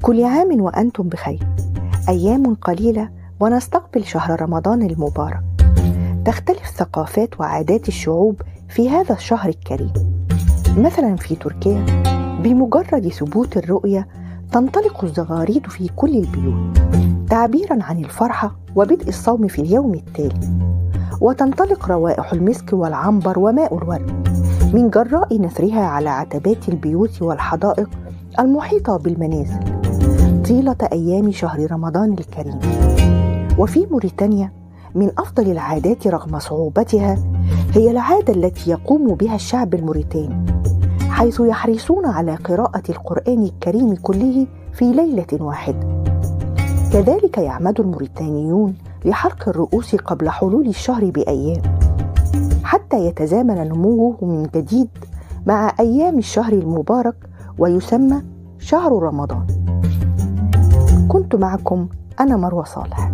كل عام وأنتم بخير. أيام قليلة ونستقبل شهر رمضان المبارك. تختلف ثقافات وعادات الشعوب في هذا الشهر الكريم. مثلا في تركيا بمجرد ثبوت الرؤية تنطلق الزغاريد في كل البيوت تعبيرا عن الفرحة وبدء الصوم في اليوم التالي، وتنطلق روائح المسك والعنبر وماء الورد من جراء نثرها على عتبات البيوت والحدائق المحيطة بالمنازل طيلة أيام شهر رمضان الكريم. وفي موريتانيا من أفضل العادات رغم صعوبتها هي العادة التي يقوم بها الشعب الموريتاني، حيث يحرصون على قراءة القرآن الكريم كله في ليلة واحدة. كذلك يعمد الموريتانيون لحلق الرؤوس قبل حلول الشهر بأيام حتى يتزامن نموه من جديد مع أيام الشهر المبارك ويسمى شهر رمضان. كنت معكم أنا مروة صالح.